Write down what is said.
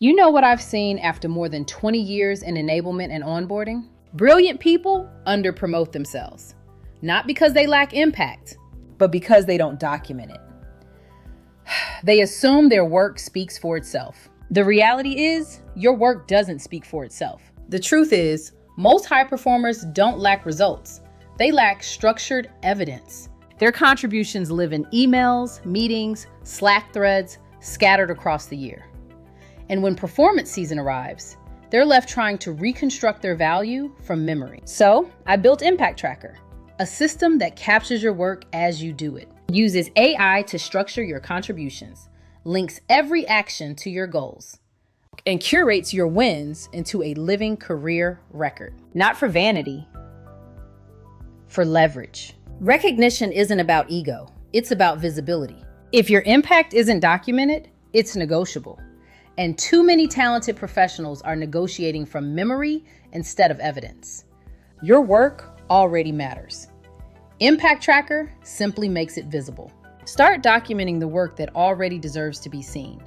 You know what I've seen after more than 20 years in enablement and onboarding? Brilliant people underpromote themselves, not because they lack impact, but because they don't document it. They assume their work speaks for itself. The reality is, your work doesn't speak for itself. The truth is, most high performers don't lack results. They lack structured evidence. Their contributions live in emails, meetings, Slack threads, scattered across the year. And when performance season arrives, they're left trying to reconstruct their value from memory. So I built Impact Tracker, a system that captures your work as you do it, uses AI to structure your contributions, links every action to your goals, and curates your wins into a living career record. Not for vanity, for leverage. Recognition isn't about ego, it's about visibility. If your impact isn't documented, it's negotiable. And too many talented professionals are negotiating from memory instead of evidence. Your work already matters. Impact Tracker simply makes it visible. Start documenting the work that already deserves to be seen.